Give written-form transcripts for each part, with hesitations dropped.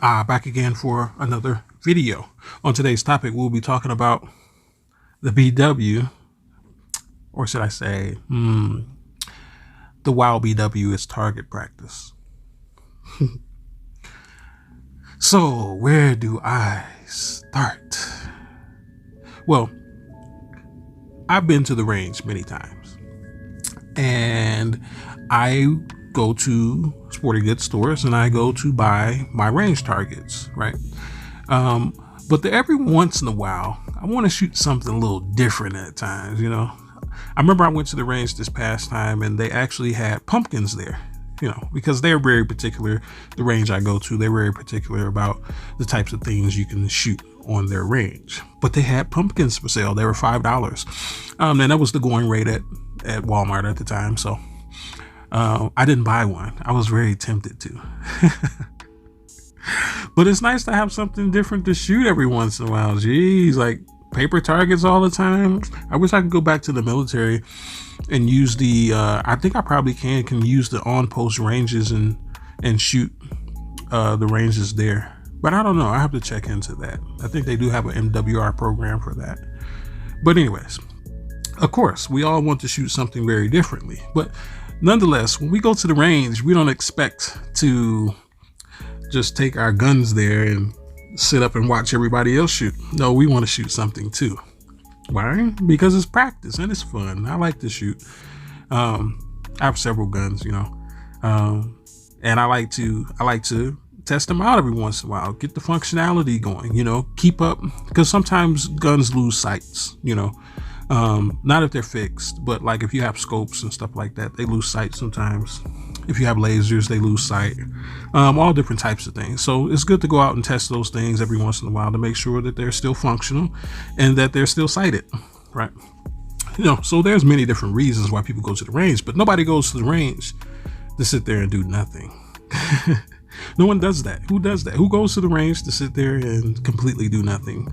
Back again for another video. On today's topic, we'll be talking about the BW, or should I say, the WOW BW is target practice. So, where do I start? Well, I've been to the range many times, and I go to sporting goods stores and I go to buy my range targets, right? But every once in a while, I want to shoot something a little different at times, you know. I remember I went to the range this past time and they actually had pumpkins there, you know, because they're very particular. The range I go to, they're very particular about the types of things you can shoot on their range. But they had pumpkins for sale. They were $5. And that was the going rate at Walmart at the time. So I didn't buy one. I was very tempted to. But it's nice to have something different to shoot every once in a while. Geez, like paper targets all the time. I wish I could go back to the military and use the, I think I probably can use the on-post ranges and shoot the ranges there. But I don't know. I have to check into that. I think they do have an MWR program for that. But anyways, of course, we all want to shoot something very differently. But nonetheless, when we go to the range, we don't expect to just take our guns there and sit up and watch everybody else shoot. No, we want to shoot something too. Why? Because it's practice and it's fun. I like to shoot. I have several guns, you know, and I like to test them out every once in a while, get the functionality going, you know, keep up, because sometimes guns lose sights, you know. Not if they're fixed, but like if you have scopes and stuff like that, they lose sight sometimes. If you have lasers, they lose sight. All different types of things. So it's good to go out and test those things every once in a while to make sure that they're still functional and that they're still sighted, right? You know, so there's many different reasons why people go to the range, but nobody goes to the range to sit there and do nothing. No one does that. Who does that? Who goes to the range to sit there and completely do nothing?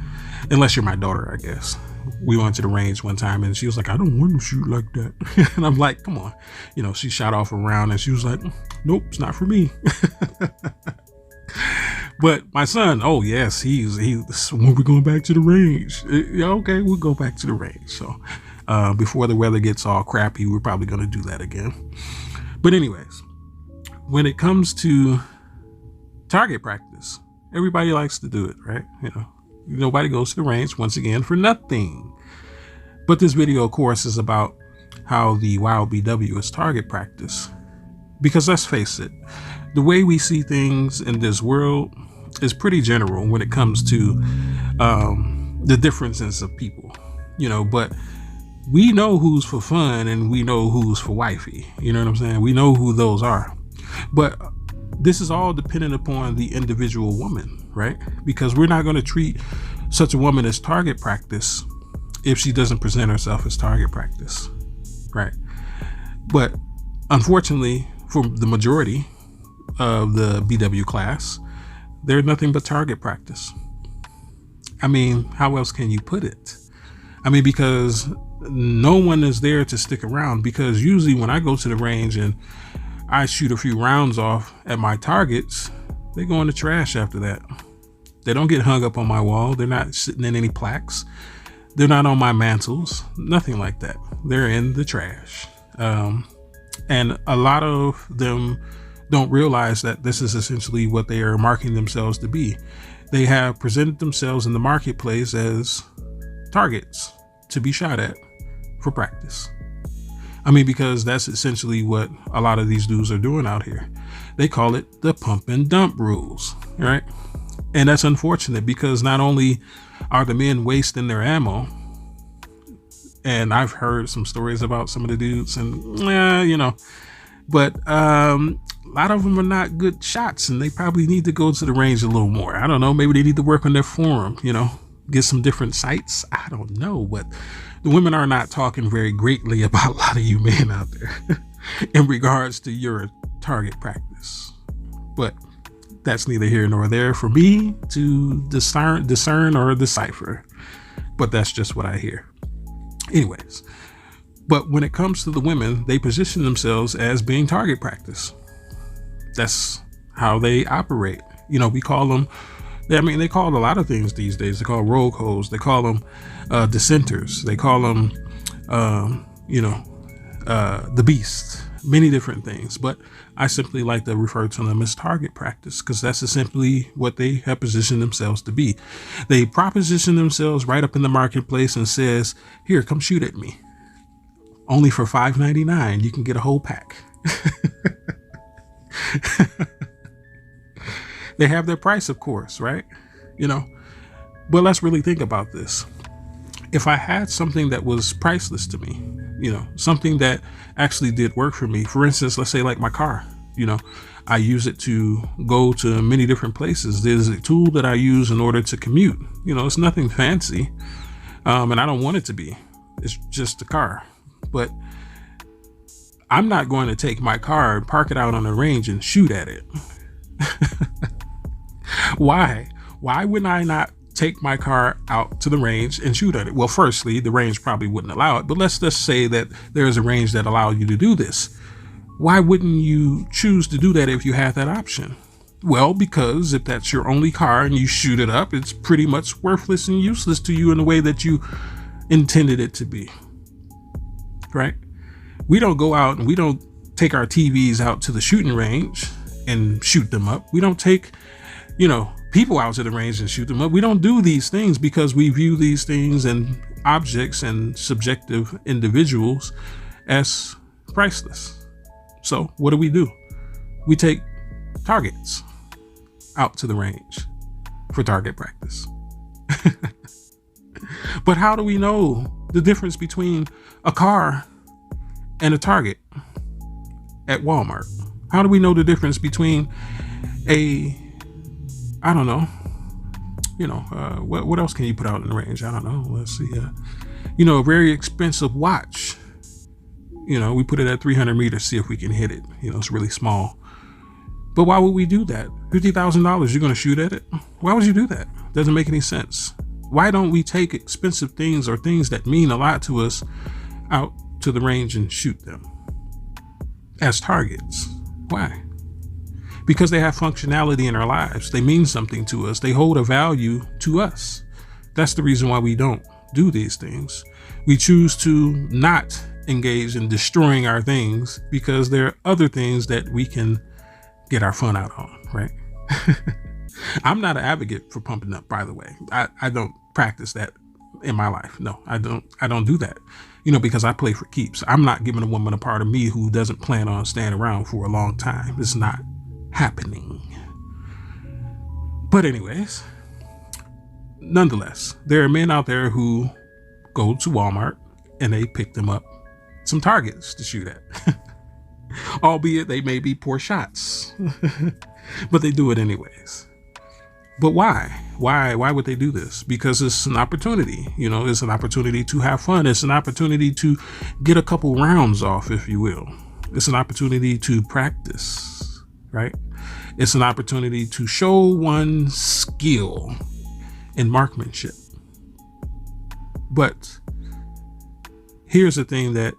Unless you're my daughter, I guess. We went to the range one time and she was like, I don't want to shoot like that. And I'm like, come on. You know, she shot off a round and she was like, nope, it's not for me. But my son, oh yes, he's when we're going back to the range. Yeah, okay, we'll go back to the range. So before the weather gets all crappy, we're probably going to do that again. But anyways, when it comes to target practice, everybody likes to do it, right? You know, nobody goes to the range once again for nothing. But this video, of course, is about how the WOW BW is target practice. Because let's face it, the way we see things in this world is pretty general when it comes to the differences of people, you know, but we know who's for fun and we know who's for wifey. You know what I'm saying? We know who those are. But this is all dependent upon the individual woman, right? Because we're not going to treat such a woman as target practice if she doesn't present herself as target practice, right? But unfortunately, for the majority of the BW class, they're nothing but target practice. I mean, how else can you put it? I mean, because no one is there to stick around, because usually when I go to the range and I shoot a few rounds off at my targets, they go in the trash after that. They don't get hung up on my wall. They're not sitting in any plaques. They're not on my mantles, nothing like that. They're in the trash. And a lot of them don't realize that this is essentially what they are marking themselves to be. They have presented themselves in the marketplace as targets to be shot at for practice. I mean, because that's essentially what a lot of these dudes are doing out here. They call it the pump and dump rules, right? And that's unfortunate, because not only are the men wasting their ammo, and I've heard some stories about some of the dudes and, you know, but a lot of them are not good shots and they probably need to go to the range a little more. I don't know. Maybe they need to work on their form, you know, get some different sights. I don't know, but the women are not talking very greatly about a lot of you men out there in regards to your target practice. But that's neither here nor there for me to discern or decipher. But that's just what I hear. Anyways, but when it comes to the women, they position themselves as being target practice. That's how they operate. We call them, I mean, they call a lot of things these days. They call rogue holes. They call them dissenters. They call them, the beast, many different things. But I simply like to refer to them as target practice, because that's simply what they have positioned themselves to be. They proposition themselves right up in the marketplace and says, here, come shoot at me. Only for $5.99, you can get a whole pack. They have their price, of course, right? But let's really think about this. If I had something that was priceless to me, something that actually did work for me, for instance, let's say like my car, I use it to go to many different places. There's a tool that I use in order to commute. It's nothing fancy. And I don't want it to be. It's just a car. But I'm not going to take my car and park it out on the range and shoot at it. Why? Why wouldn't I not take my car out to the range and shoot at it? Well, firstly, the range probably wouldn't allow it, but let's just say that there is a range that allows you to do this. Why wouldn't you choose to do that if you had that option? Well, because if that's your only car and you shoot it up, it's pretty much worthless and useless to you in the way that you intended it to be, right? We don't go out and we don't take our TVs out to the shooting range and shoot them up. We don't take people out to the range and shoot them up. We don't do these things because we view these things and objects and subjective individuals as priceless. So what do? We take targets out to the range for target practice. But how do we know the difference between a car and a target at Walmart? How do we know the difference between what else can you put out in the range? I don't know. Let's see. A very expensive watch. We put it at 300 meters, see if we can hit it. It's really small. But why would we do that? $50,000, you're going to shoot at it? Why would you do that? Doesn't make any sense. Why don't we take expensive things or things that mean a lot to us out to the range and shoot them as targets? Why? Because they have functionality in our lives. They mean something to us. They hold a value to us. That's the reason why we don't do these things. We choose to not engage in destroying our things because there are other things that we can get our fun out on, right? I'm not an advocate for pumping up, by the way. I don't practice that in my life. No, I don't do that. Because I play for keeps. I'm not giving a woman a part of me who doesn't plan on staying around for a long time. It's not happening. But anyways, nonetheless, there are men out there who go to Walmart and they pick them up some targets to shoot at. Albeit they may be poor shots, but they do it anyways. But why? Why would they do this? Because it's an opportunity. It's an opportunity to have fun. It's an opportunity to get a couple rounds off, if you will. It's an opportunity to practice, right? It's an opportunity to show one's skill in marksmanship. But here's the thing that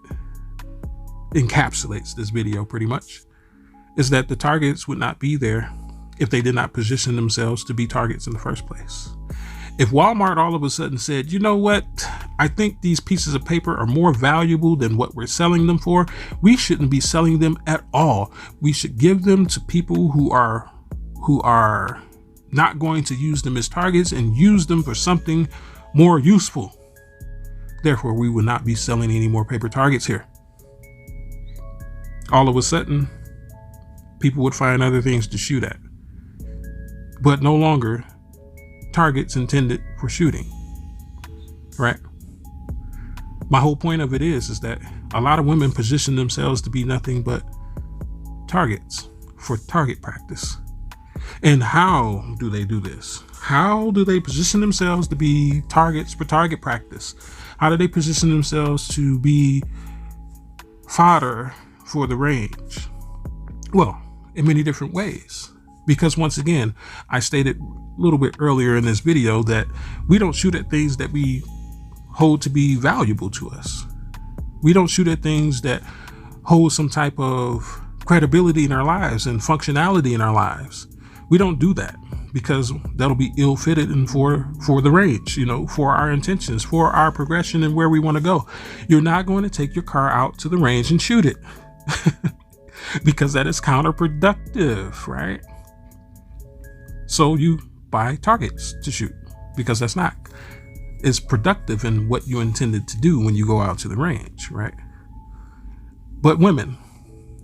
encapsulates this video pretty much, is that the targets would not be there if they did not position themselves to be targets in the first place. If Walmart all of a sudden said, you know what, I think these pieces of paper are more valuable than what we're selling them for, we shouldn't be selling them at all. We should give them to people who are not going to use them as targets and use them for something more useful. Therefore, we will not be selling any more paper targets here. All of a sudden, people would find other things to shoot at, but no longer targets intended for shooting, right? My whole point of it is that a lot of women position themselves to be nothing but targets for target practice. And how do they do this? How do they position themselves to be targets for target practice? How do they position themselves to be fodder for the range? Well, in many different ways. Because once again, I stated a little bit earlier in this video that we don't shoot at things that we hold to be valuable to us. We don't shoot at things that hold some type of credibility in our lives and functionality in our lives. We don't do that. because that'll be ill fitted and for the range, for our intentions, for our progression and where we want to go. You're not going to take your car out to the range and shoot it because that is counterproductive, right? So you buy targets to shoot because that's not as productive in what you intended to do when you go out to the range, right? But women,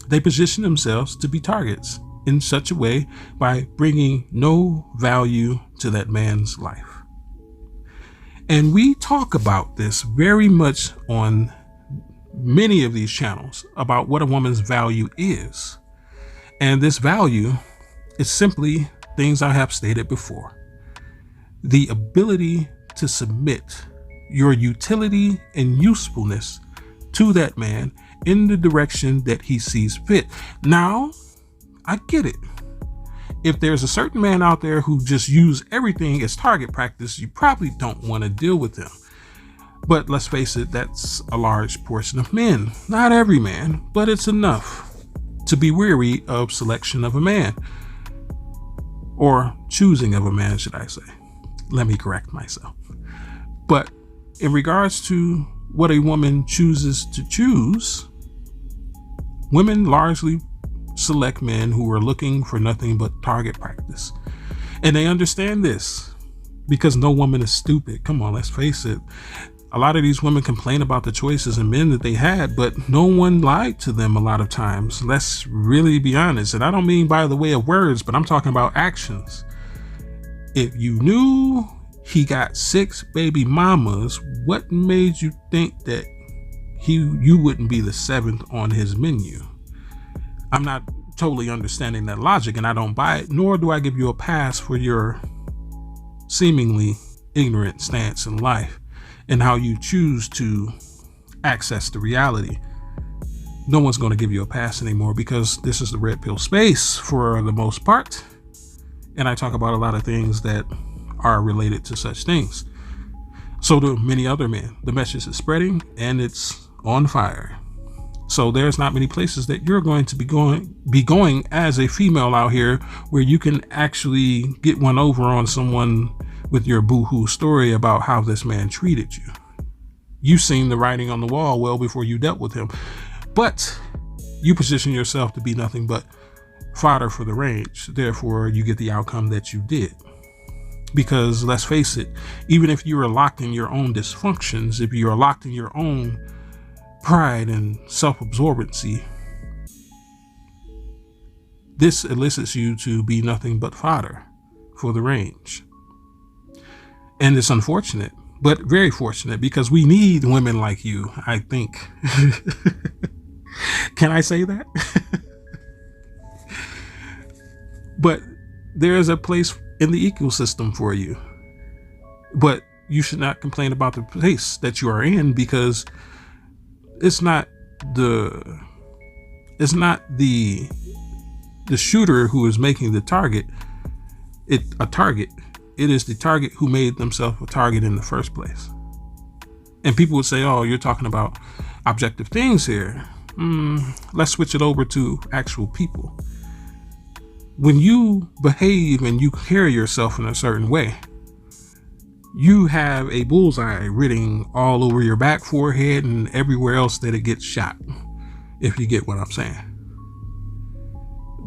they position themselves to be targets in such a way by bringing no value to that man's life. And we talk about this very much on many of these channels about what a woman's value is. And this value is simply things I have stated before. The ability to submit your utility and usefulness to that man in the direction that he sees fit. Now, I get it. If there's a certain man out there who just use everything as target practice, you probably don't want to deal with him. But let's face it, that's a large portion of men. Not every man, but it's enough to be weary of selection of a man. Or choosing of a man, should I say. Let me correct myself. But in regards to what a woman chooses to choose, women largely select men who are looking for nothing but target practice. And they understand this because no woman is stupid. Come on, let's face it. A lot of these women complain about the choices and men that they had, but no one lied to them a lot of times. Let's really be honest. And I don't mean by the way of words, but I'm talking about actions. If you knew he got 6 baby mamas, what made you think that you wouldn't be the 7th on his menu? I'm not totally understanding that logic, and I don't buy it, nor do I give you a pass for your seemingly ignorant stance in life and how you choose to access the reality. No one's going to give you a pass anymore because this is the red pill space for the most part. And I talk about a lot of things that are related to such things. So do many other men. The message is spreading and it's on fire. So there's not many places that you're going to be going as a female out here where you can actually get one over on someone with your boohoo story about how this man treated you. You've seen the writing on the wall well before you dealt with him, but you position yourself to be nothing but fodder for the range. Therefore, you get the outcome that you did. Because let's face it, even if you are locked in your own dysfunctions, if you are locked in your own pride and self-absorbency, this elicits you to be nothing but fodder for the range. And it's unfortunate, but very fortunate, because we need women like you, I think. Can I say that? But there's a place in the ecosystem for you. But you should not complain about the place that you are in, because it's not the shooter who is making the target a target. It is the target who made themselves a target in the first place. And people would say, oh, you're talking about objective things here. Let's switch it over to actual people. When you behave and you carry yourself in a certain way, you have a bullseye written all over your back, forehead, and everywhere else that it gets shot, if you get what I'm saying.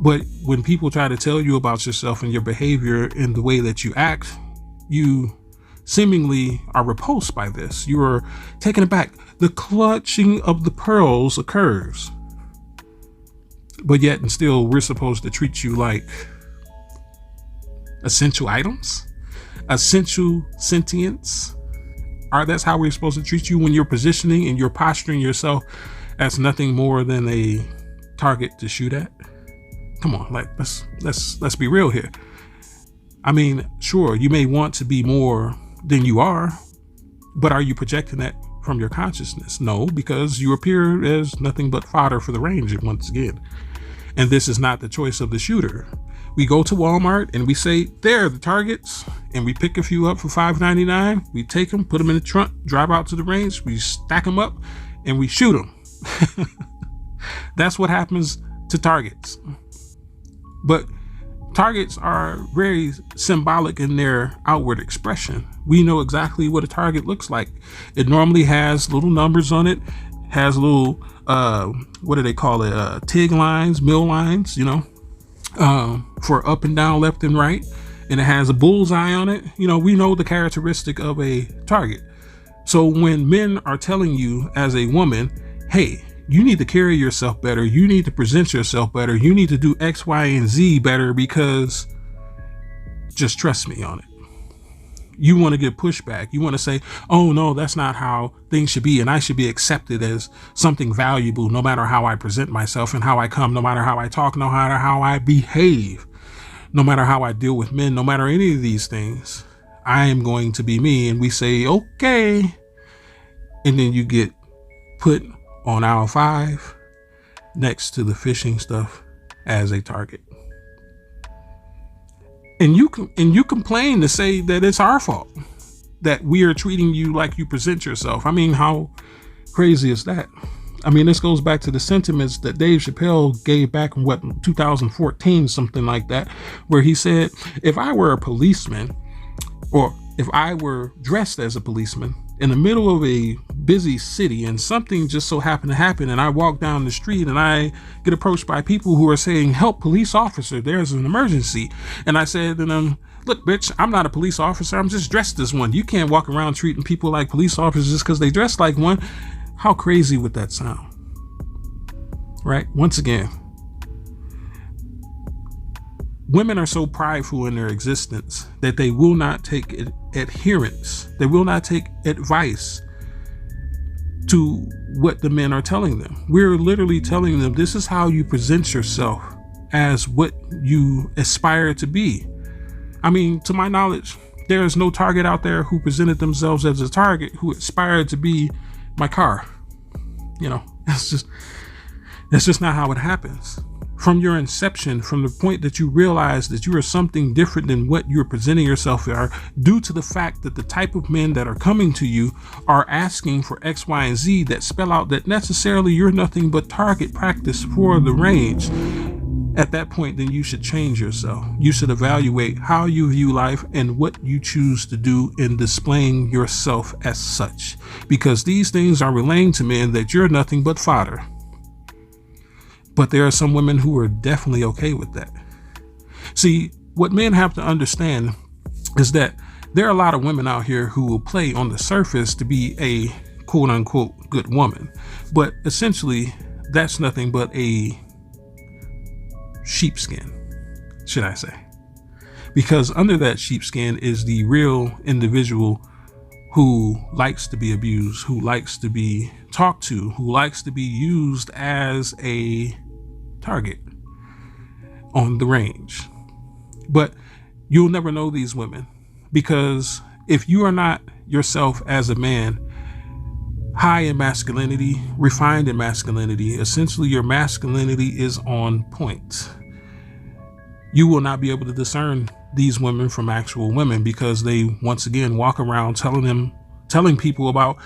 But when people try to tell you about yourself and your behavior and the way that you act, you seemingly are repulsed by this. You are taken aback. The clutching of the pearls occurs. But yet and still, we're supposed to treat you like essential items, essential sentience. That's how we're supposed to treat you when you're positioning and you're posturing yourself as nothing more than a target to shoot at. Come on, like let's be real here. I mean, sure, you may want to be more than you are, but are you projecting that from your consciousness? No, because you appear as nothing but fodder for the range once again. And this is not the choice of the shooter. We go to Walmart and we say, there are the targets, and we pick a few up for $5.99. We take them, put them in the trunk, drive out to the range, we stack them up, and we shoot them. That's what happens to targets. But Targets are very symbolic in their outward expression. We know exactly what a target looks like. It normally has little numbers on it, has little, what do they call it? TIG lines, mill lines, for up and down, left and right. And it has a bullseye on it. We know the characteristic of a target. So when men are telling you as a woman, hey, you need to carry yourself better, you need to present yourself better, you need to do X, Y, and Z better because just trust me on it. You want to get pushback. You want to say, oh no, that's not how things should be. And I should be accepted as something valuable, no matter how I present myself and how I come, no matter how I talk, no matter how I behave, no matter how I deal with men, no matter any of these things, I am going to be me. And we say, okay. And then you get put on aisle 5 next to the fishing stuff as a target. And you complain to say that it's our fault that we are treating you like you present yourself. I mean, how crazy is that? I mean, this goes back to the sentiments that Dave Chappelle gave back in 2014, something like that, where he said, if I were a policeman, or if I were dressed as a policeman in the middle of a busy city and something just so happened to happen and I walk down the street and I get approached by people who are saying, help, police officer, there's an emergency. And I said to them, look, bitch, I'm not a police officer. I'm just dressed as one. You can't walk around treating people like police officers just because they dress like one. How crazy would that sound? Right? Once again, women are so prideful in their existence that they will not take adherence. They will not take advice to what the men are telling them. We're literally telling them this is how you present yourself as what you aspire to be. I mean, to my knowledge, there is no target out there who presented themselves as a target who aspired to be my car. That's just not how it happens. From your inception, from the point that you realize that you are something different than what you're presenting yourself are, due to the fact that the type of men that are coming to you are asking for X, Y, and Z that spell out that necessarily you're nothing but target practice for the range. At that point, then you should change yourself. You should evaluate how you view life and what you choose to do in displaying yourself as such. Because these things are relaying to men that you're nothing but fodder. But there are some women who are definitely okay with that. See, what men have to understand is that there are a lot of women out here who will play on the surface to be a quote unquote good woman. But essentially, that's nothing but a sheepskin, should I say. Because under that sheepskin is the real individual who likes to be abused, who likes to be talked to, who likes to be used as a target on the range. But you'll never know these women, because if you are not yourself as a man, high in masculinity, refined in masculinity, essentially your masculinity is on point, you will not be able to discern these women from actual women, because they once again walk around telling people about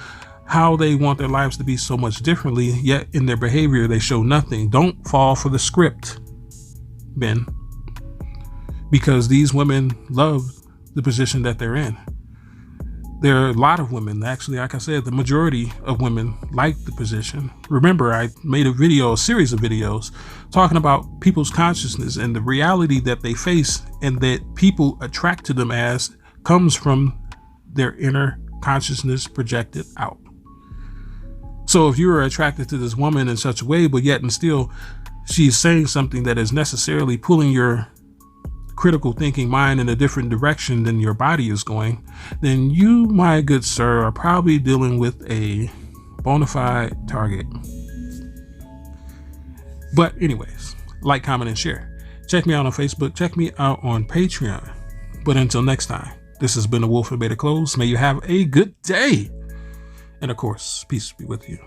how they want their lives to be so much differently, yet in their behavior they show nothing. Don't fall for the script, Ben, because these women love the position that they're in. There are a lot of women, actually, like I said, the majority of women like the position. Remember, I made a series of videos talking about people's consciousness and the reality that they face and that people attract to them as comes from their inner consciousness projected out. So if you are attracted to this woman in such a way, but yet and still she's saying something that is necessarily pulling your critical thinking mind in a different direction than your body is going, then you, my good sir, are probably dealing with a bona fide target. But anyways, like, comment, and share. Check me out on Facebook. Check me out on Patreon. But until next time, this has been the Wolf and Beta Close. May you have a good day. And of course, peace be with you.